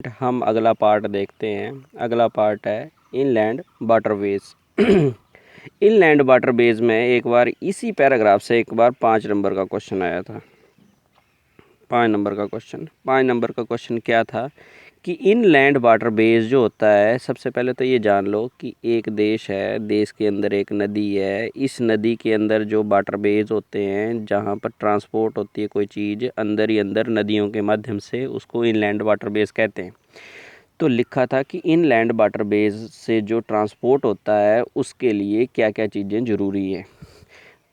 हम अगला पार्ट देखते हैं। अगला पार्ट है इनलैंड वाटरवेज। इनलैंड वाटरवेज में एक बार इसी पैराग्राफ से एक बार 5 नंबर का क्वेश्चन आया था। 5 नंबर का क्वेश्चन क्या था कि इनलैंड वाटरवेज जो होता है, सबसे पहले तो ये जान लो कि एक देश है, देश के अंदर एक नदी है। इस नदी के अंदर जो वाटरवेज होते हैं, जहाँ पर ट्रांसपोर्ट होती है कोई चीज़ अंदर ही अंदर नदियों के माध्यम से, उसको इनलैंड वाटरवेज कहते हैं। तो लिखा था कि इनलैंड वाटरवेज से जो ट्रांसपोर्ट होता है उसके लिए क्या क्या चीज़ें ज़रूरी हैं।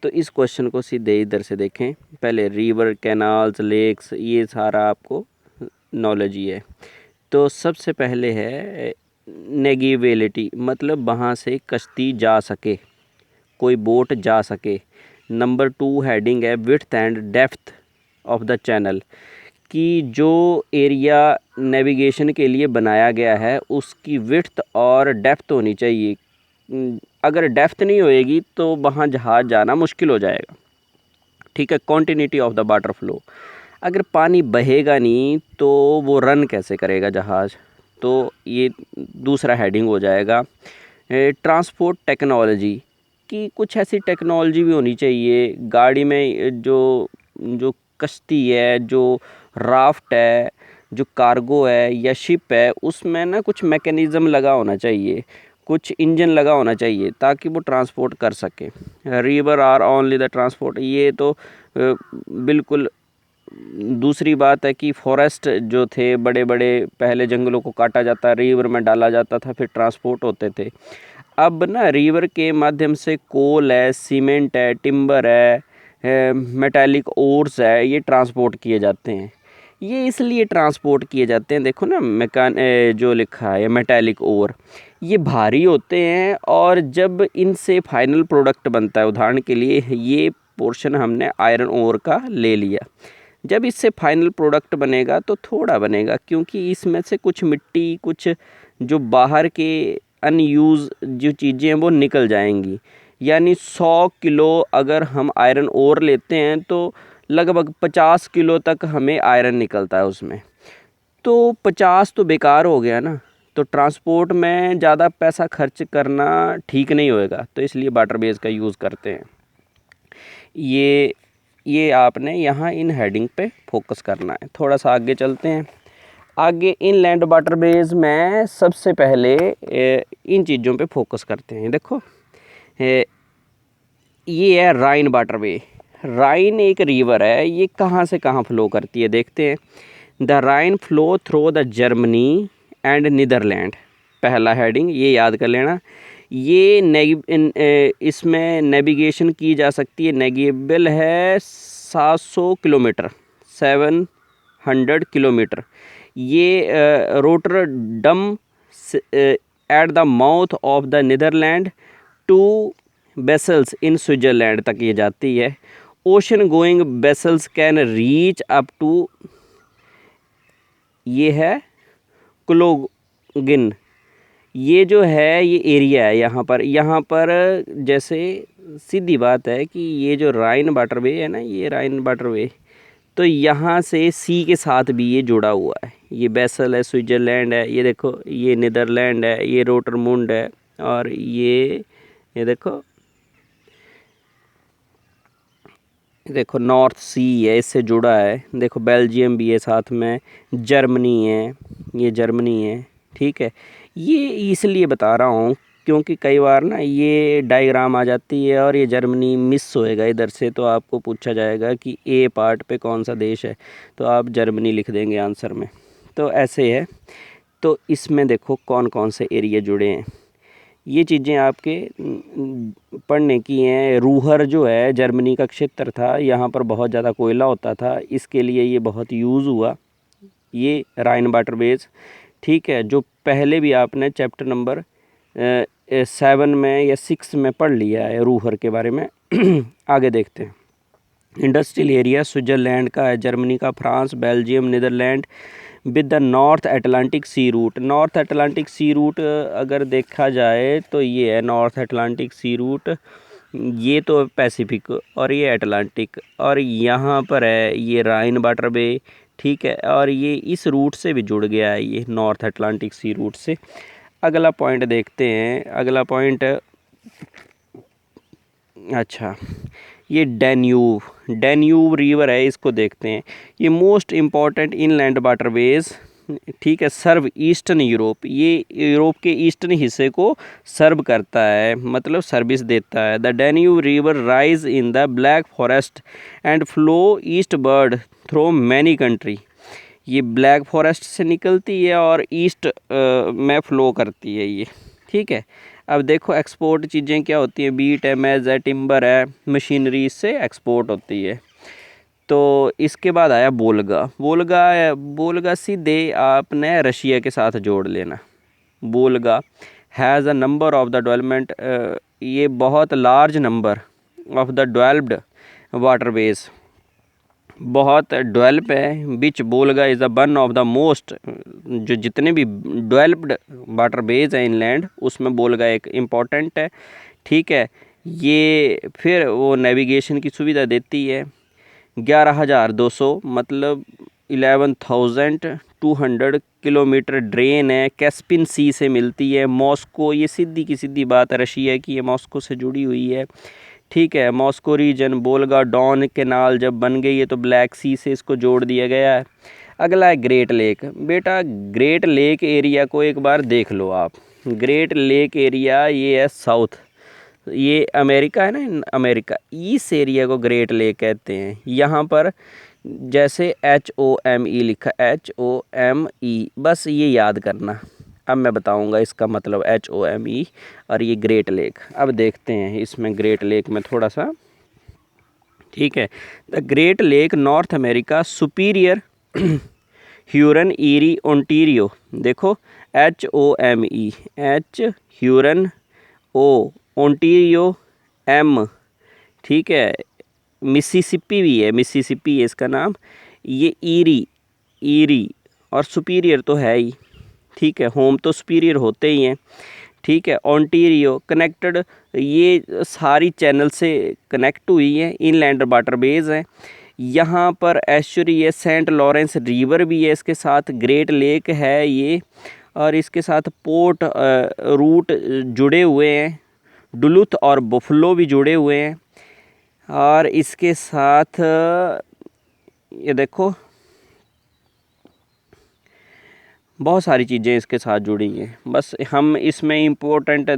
तो इस क्वेश्चन को सीधे इधर से देखें। पहले रिवर, कैनाल्स, लेक्स, ये सारा आपको नॉलेज ही है। तो सबसे पहले है नेविगेबिलिटी, मतलब वहाँ से कश्ती जा सके, कोई बोट जा सके। नंबर 2 हेडिंग है width and depth of the channel, कि जो एरिया नेविगेशन के लिए बनाया गया है उसकी विड्थ और डेप्थ होनी चाहिए। अगर डेप्थ नहीं होएगी तो वहाँ जहाज़ जाना मुश्किल हो जाएगा। ठीक है। Continuity of the water flow, अगर पानी बहेगा नहीं तो वो रन कैसे करेगा जहाज़। तो ये दूसरा हेडिंग हो जाएगा। ट्रांसपोर्ट टेक्नोलॉजी, कि कुछ ऐसी टेक्नोलॉजी भी होनी चाहिए गाड़ी में, जो जो कश्ती है, जो राफ्ट है, जो कार्गो है या शिप है, उसमें ना कुछ मैकेनिज़्म लगा होना चाहिए, कुछ इंजन लगा होना चाहिए ताकि वो ट्रांसपोर्ट कर सके। River are only the transport, ये तो बिल्कुल दूसरी बात है कि फॉरेस्ट जो थे बड़े बड़े, पहले जंगलों को काटा जाता, रिवर में डाला जाता था, फिर ट्रांसपोर्ट होते थे। अब ना रिवर के माध्यम से कोल है, सीमेंट है, टिम्बर है, मेटालिक ओर्स है, ये ट्रांसपोर्ट किए जाते हैं। ये इसलिए ट्रांसपोर्ट किए जाते हैं, देखो ना जो लिखा है मेटालिक ओर, ये भारी होते हैं और जब इनसे फाइनल प्रोडक्ट बनता है, उदाहरण के लिए ये पोर्शन हमने आयरन ओर का ले लिया, जब इससे फाइनल प्रोडक्ट बनेगा तो थोड़ा बनेगा, क्योंकि इसमें से कुछ मिट्टी, कुछ जो बाहर के अनयूज़ जो चीज़ें हैं वो निकल जाएंगी। यानी 100 किलो अगर हम आयरन ओर लेते हैं तो लगभग 50 किलो तक हमें आयरन निकलता है उसमें। तो 50 तो बेकार हो गया ना, तो ट्रांसपोर्ट में ज़्यादा पैसा खर्च करना ठीक नहीं होएगा, तो इसलिए वाटरवेज का यूज़ करते हैं। ये आपने यहाँ इन हेडिंग पे फोकस करना है। थोड़ा सा आगे चलते हैं। आगे इनलैंड वाटरवेज में सबसे पहले इन चीज़ों पे फोकस करते हैं। देखो ये है राइन वाटरवे। राइन एक रिवर है, ये कहाँ से कहाँ फ्लो करती है देखते हैं। The Rhine flow through the Germany and Netherlands, पहला हेडिंग ये याद कर लेना। ये इसमें नेविगेशन की जा सकती है, नेविगेबल है 700 किलोमीटर, 700 किलोमीटर। ये Rotterdam at the mouth of the Netherlands to vessels in Switzerland तक ये जाती है। Ocean going vessels can reach up to, ये है क्लोगिन, ये जो है ये एरिया है यहाँ पर जैसे सीधी बात है कि ये जो राइन वाटरवे है ना, ये राइन वाटरवे, तो यहाँ से सी के साथ भी ये जुड़ा हुआ है। ये बेसल है, स्विट्ज़रलैंड है, ये देखो ये नीदरलैंड है, ये रोटरमुंड है, और ये देखो नॉर्थ सी है, इससे जुड़ा है। देखो बेल्जियम भी है साथ में, जर्मनी है, ये जर्मनी है। ठीक है। ये इसलिए बता रहा हूँ क्योंकि कई बार ना ये डायग्राम आ जाती है और ये जर्मनी मिस होएगा इधर से, तो आपको पूछा जाएगा कि ए पार्ट पे कौन सा देश है, तो आप जर्मनी लिख देंगे आंसर में। तो ऐसे है। तो इसमें देखो कौन कौन से एरिया जुड़े हैं, ये चीज़ें आपके पढ़ने की हैं। रूहर जो है जर्मनी का क्षेत्र था, यहाँ पर बहुत ज़्यादा कोयला होता था, इसके लिए ये बहुत यूज़ हुआ, ये राइन वाटरवेज। ठीक है। जो पहले भी आपने चैप्टर नंबर 7 में या 6 में पढ़ लिया है रूहर के बारे में। आगे देखते हैं। इंडस्ट्रियल एरिया स्विट्ज़रलैंड का है, जर्मनी का, France, Belgium, Netherlands with the North Atlantic sea route. North Atlantic sea route अगर देखा जाए तो ये है नॉर्थ अटलांटिक सी रूट, ये तो पैसिफिक और ये अटलांटिक, और यहाँ पर है ये राइन वाटरवे, ठीक है, और ये इस रूट से भी जुड़ गया है, ये नॉर्थ अटलांटिक सी रूट से। अगला पॉइंट देखते हैं, अगला पॉइंट, अच्छा, ये डैन्यूब रिवर है, इसको देखते हैं। ये मोस्ट इम्पॉर्टेंट इनलैंड वाटरवेज, ठीक है, सर्व ईस्टर्न यूरोप, ये यूरोप के ईस्टर्न हिस्से को सर्व करता है, मतलब सर्विस देता है। The Danube river rise in the black forest and flow eastward through many country. ये ब्लैक फॉरेस्ट से निकलती है और ईस्ट में फ़्लो करती है ये, ठीक है। अब देखो एक्सपोर्ट चीज़ें क्या होती हैं, बीट है, मेज है, टिम्बर है, मशीनरी इससे एक्सपोर्ट होती है। तो इसके बाद आया वोल्गा सीधे आपने रशिया के साथ जोड़ लेना। Volga has a number of the development, ये बहुत large number of the developed waterways, बहुत डेवलप है। Which Volga is the one of the most, जो जितने भी डेवलप्ड वाटरवेज हैं इनलैंड, उसमें वोल्गा एक इम्पॉर्टेंट है, ठीक है। ये फिर वो नेविगेशन की सुविधा देती है। 11,200 मतलब 11,200 किलोमीटर ड्रेन है, कैस्पियन सी से मिलती है। मॉस्को, ये सीधी की सीधी बात रशिया की है, मॉस्को से जुड़ी हुई है, ठीक है। Moscow region, Volga Don canal जब बन गई है तो ब्लैक सी से इसको जोड़ दिया गया है। अगला है ग्रेट लेक। बेटा ग्रेट लेक एरिया को एक बार देख लो आप। ग्रेट लेक एरिया ये है साउथ, ये अमेरिका है ना, अमेरिका, इस एरिया को ग्रेट लेक कहते हैं। यहाँ पर जैसे HOME लिखा, HOME, बस ये याद करना। अब मैं बताऊंगा इसका मतलब HOME और ये ग्रेट लेक। अब देखते हैं इसमें ग्रेट लेक में थोड़ा सा, ठीक है। The Great Lake North America Superior Huron Erie Ontario, देखो HOME, H Huron, O Ontario, M, ठीक है। मिसिसिपी भी है, मिसिसिपी है इसका नाम। ये ईरी और सुपीरियर तो है ही, ठीक है, होम तो सुपीरियर होते ही हैं, ठीक है। ओंटारियो कनेक्टेड, ये सारी चैनल से कनेक्ट हुई है, इनलैंड वाटरवेज हैं। यहाँ पर एस्चुरी है, सेंट लॉरेंस रिवर भी है इसके साथ, ग्रेट लेक है ये, और इसके साथ पोर्ट रूट जुड़े हुए हैं, डुलुथ और बुफलो भी जुड़े हुए हैं, और इसके साथ ये देखो बहुत सारी चीज़ें इसके साथ जुड़ी हैं। बस हम इसमें इम्पोर्टेंट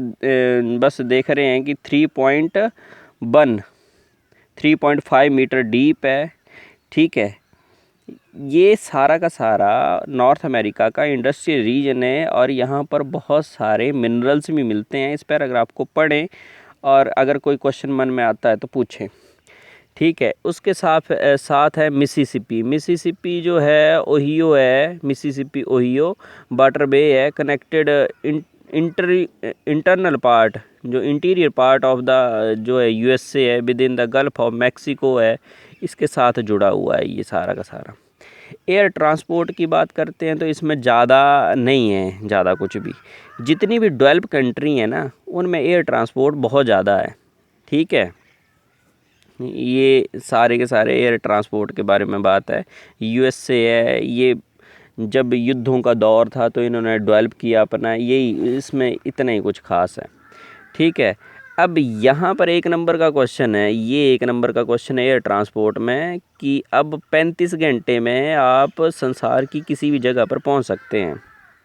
बस देख रहे हैं कि 3.5 मीटर डीप है, ठीक है। ये सारा का सारा नॉर्थ अमेरिका का इंडस्ट्रियल रीजन है, और यहाँ पर बहुत सारे मिनरल्स भी मिलते हैं। इस पैराग्राफ को पढ़ें और अगर कोई क्वेश्चन मन में आता है तो पूछें, ठीक है। उसके साथ है मिसिसिपी जो है ओहियो है, मिसिसिपी ओहियो वाटरवे है, कनेक्टेड इंटरनल पार्ट, जो इंटीरियर पार्ट ऑफ द जो है USA है, with in the Gulf of Mexico है, इसके साथ जुड़ा हुआ है ये सारा का सारा। एयर ट्रांसपोर्ट की बात करते हैं तो इसमें ज़्यादा नहीं है, ज़्यादा कुछ भी। जितनी भी डेवलप कंट्री है ना, उनमें एयर ट्रांसपोर्ट बहुत ज़्यादा है, ठीक है। ये सारे के सारे एयर ट्रांसपोर्ट के बारे में बात है। USA है, ये जब युद्धों का दौर था तो इन्होंने डेवलप किया अपना, यही इसमें इतना ही कुछ खास है, ठीक है। अब यहाँ पर एक नंबर का क्वेश्चन है, ये एक नंबर का क्वेश्चन है एयर ट्रांसपोर्ट में, कि अब 35 घंटे में आप संसार की किसी भी जगह पर पहुँच सकते हैं।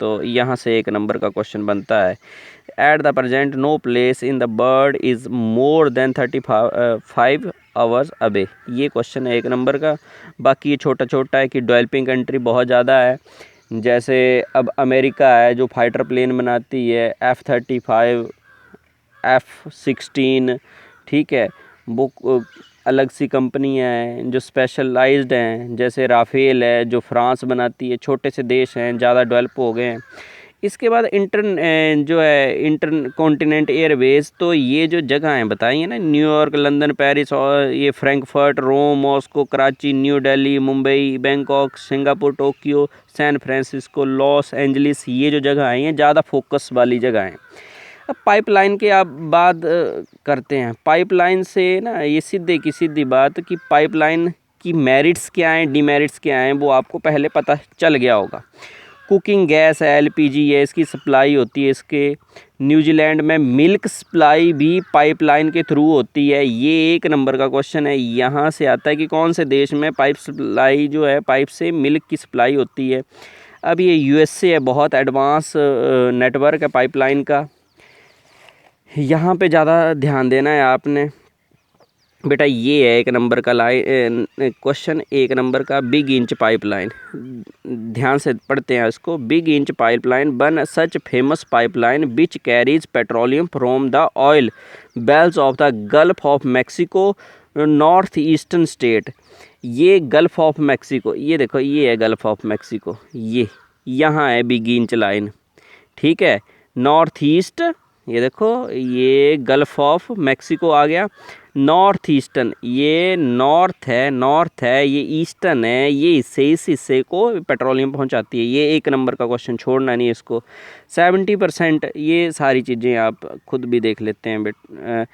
तो यहाँ से एक नंबर का क्वेश्चन बनता है। At the present no place in the world is more than 35 hours away, ये क्वेश्चन है एक नंबर का। बाकी ये छोटा छोटा है कि डेवलपिंग कंट्री बहुत ज़्यादा है, जैसे अब अमेरिका है जो फाइटर प्लेन बनाती है, F-35, F-16, ठीक है। वो अलग सी कंपनियां हैं जो स्पेशलाइज्ड हैं, जैसे राफेल है जो फ्रांस बनाती है। छोटे से देश हैं, ज़्यादा डेवलप हो गए हैं। इसके बाद जो है इंटर कॉन्टिनेंट एयरवेज, तो ये जो जगहें बताई हैं ना, न्यूयॉर्क, लंदन, पेरिस, और ये Frankfurt, Rome, Moscow, Karachi, New Delhi, Mumbai, Bangkok, Singapore, Tokyo, San Francisco, Los Angeles, ये जो जगह हैं ये ज़्यादा फोकस वाली जगह हैं। अब पाइपलाइन की आप बात करते हैं। पाइपलाइन से ना, ये सीधे की सीधी बात कि पाइपलाइन इसकी मेरिट्स क्या हैं, डीमेरिट्स क्या हैं, वो आपको पहले पता चल गया होगा। कुकिंग गैस है, एलपीजी है, इसकी सप्लाई होती है इसके। न्यूजीलैंड में मिल्क सप्लाई भी पाइपलाइन के थ्रू होती है। ये 1 नंबर का क्वेश्चन है। यहाँ से आता है कि कौन से देश में पाइप सप्लाई जो है, पाइप से मिल्क की सप्लाई होती है। अब ये यूएसए है, बहुत एडवांस नेटवर्क है पाइपलाइन का। यहाँ पे ज़्यादा ध्यान देना है आपने बेटा। ये है 1 नंबर का क्वेश्चन, 1 नंबर का। बिग इंच पाइपलाइन, ध्यान से पढ़ते हैं इसको। Big Inch pipeline one such famous pipeline which carries petroleum from the oil wells of the Gulf of Mexico north eastern state. ये गल्फ ऑफ मैक्सिको, ये देखो, ये है गल्फ ऑफ मैक्सिको, ये यहाँ है बिग इंच लाइन, ठीक है। नॉर्थ ईस्ट, ये देखो, ये गल्फ ऑफ मैक्सिको आ गया। नॉर्थ ईस्टर्न, ये नॉर्थ है, ये ईस्टर्न है, ये इस हिस्से को पेट्रोलियम पहुंचाती है। ये 1 नंबर का क्वेश्चन, छोड़ना नहीं इसको। 70%, ये सारी चीज़ें आप खुद भी देख लेते हैं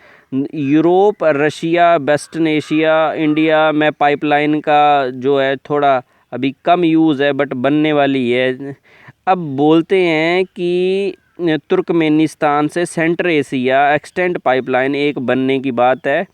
Europe, Russia, western Asia, India में पाइपलाइन का जो है थोड़ा अभी कम यूज़ है, बट बनने वाली है। अब बोलते हैं कि तुर्कमेनिस्तान से सेंट्रल एशिया एक्सटेंड पाइपलाइन एक बनने की बात है,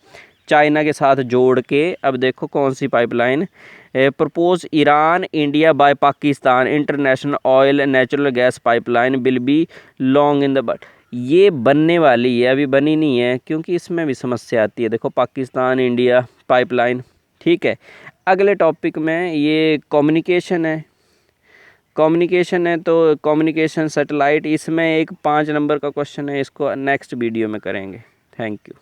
चाइना के साथ जोड़ के। अब देखो कौन सी pipeline propose Iran India by Pakistan international oil natural gas pipeline will be long in the but. ये बनने वाली है, अभी बनी नहीं है, क्योंकि इसमें भी समस्या आती है। देखो पाकिस्तान इंडिया पाइपलाइन, ठीक है। अगले टॉपिक में ये कम्युनिकेशन है, तो कम्युनिकेशन सैटेलाइट, इसमें एक 5 नंबर का क्वेश्चन है, इसको नेक्स्ट वीडियो में करेंगे। Thank you.